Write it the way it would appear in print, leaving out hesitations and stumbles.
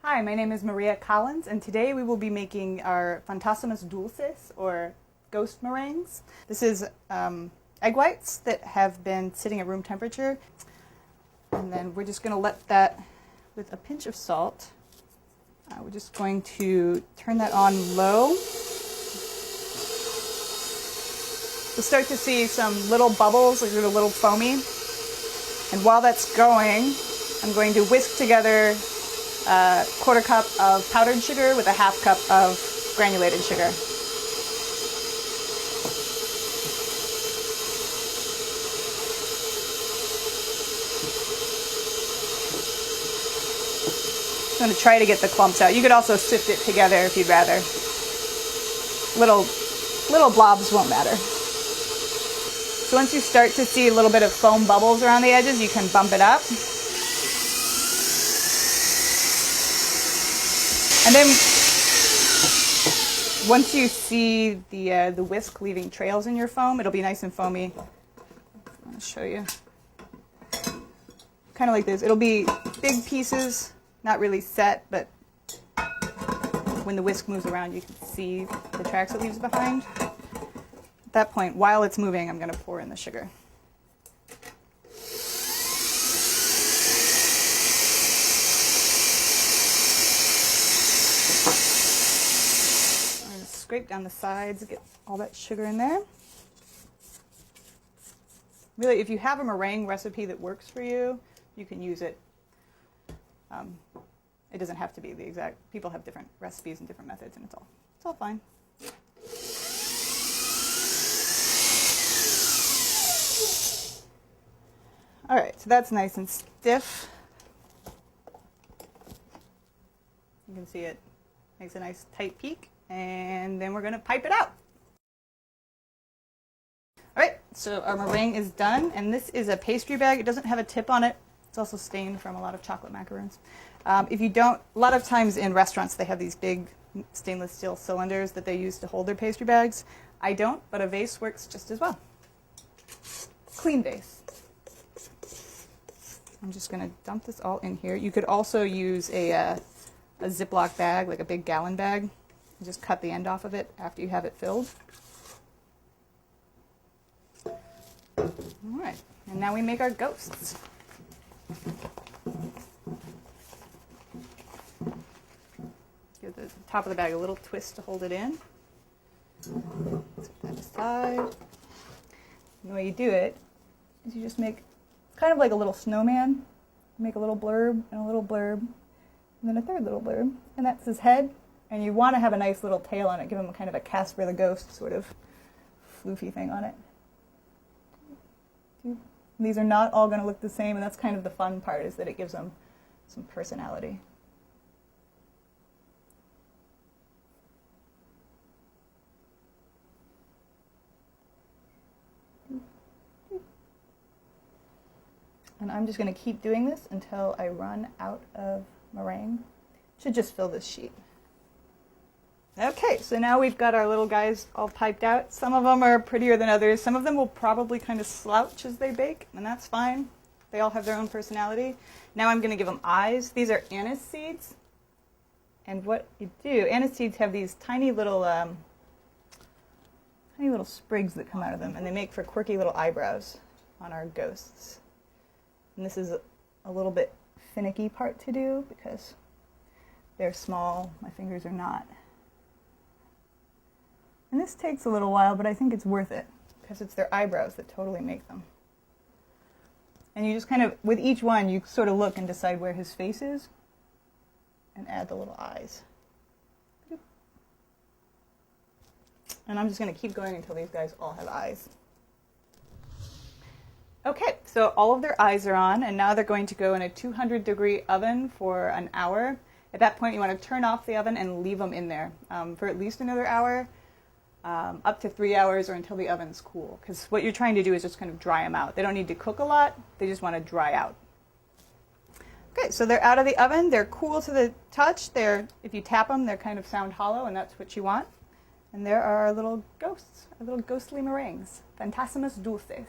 Hi, my name is Maria Collins, and today we will be making our fantasmas dulces, or ghost meringues. This is egg whites that have been sitting at room temperature, and then we're just going to let that, with a pinch of salt, we're just going to turn that on low. You'll start to see some little bubbles, like a little foamy, and while that's going, I'm going to whisk together a quarter cup of powdered sugar with a half cup of granulated sugar. I'm going to try to get the clumps out. You could also sift it together if you'd rather. Little blobs won't matter. So once you start to see a little bit of foam bubbles around the edges, you can bump it up. And then once you see the whisk leaving trails in your foam, it'll be nice and foamy. I'll show you. Kind of like this. It'll be big pieces, not really set, but when the whisk moves around, you can see the tracks it leaves behind. At that point, while it's moving, I'm going to pour in the sugar. Scrape down the sides, get all that sugar in there. Really, if you have a meringue recipe that works for you, you can use it. It doesn't have to be the exact. People have different recipes and different methods, and it's all fine. All right, so that's nice and stiff. You can see it makes a nice tight peak. And then we're going to pipe it out. All right, so our meringue is done, and this is a pastry bag. It doesn't have a tip on it. It's also stained from a lot of chocolate macaroons. If you don't, a lot of times in restaurants they have these big stainless steel cylinders that they use to hold their pastry bags. I don't, but a vase works just as well. Clean vase. I'm just going to dump this all in here. You could also use a Ziploc bag, like a big gallon bag. Just cut the end off of it after you have it filled. All right, and now we make our ghosts. Give the top of the bag a little twist to hold it in. Set that aside. And the way you do it is you just make kind of like a little snowman. Make a little blurb and a little blurb, and then a third little blurb, and that's his head. And you want to have a nice little tail on it, give him kind of a Casper the Ghost sort of floofy thing on it. These are not all going to look the same, and that's kind of the fun part, is that it gives them some personality. And I'm just going to keep doing this until I run out of meringue. Should just fill this sheet. Okay, so now we've got our little guys all piped out. Some of them are prettier than others. Some of them will probably kind of slouch as they bake, and that's fine. They all have their own personality. Now I'm going to give them eyes. These are anise seeds. And what you do, anise seeds have these tiny little sprigs that come out of them, and they make for quirky little eyebrows on our ghosts. And this is a little bit finicky part to do because they're small. My fingers are not. And this takes a little while, but I think it's worth it because it's their eyebrows that totally make them. And you just kind of, with each one, you sort of look and decide where his face is and add the little eyes. And I'm just going to keep going until these guys all have eyes. Okay, so all of their eyes are on, and now they're going to go in a 200-degree oven for an hour. At that point, you want to turn off the oven and leave them in there for at least another hour. Up to 3 hours or until the oven's cool, because what you're trying to do is just kind of dry them out. They don't need to cook a lot, they just want to dry out. Okay, so they're out of the oven, they're cool to the touch. If you tap them, they're kind of sound hollow, and that's what you want. And there are our little ghosts, our little ghostly meringues, fantasmas dulces.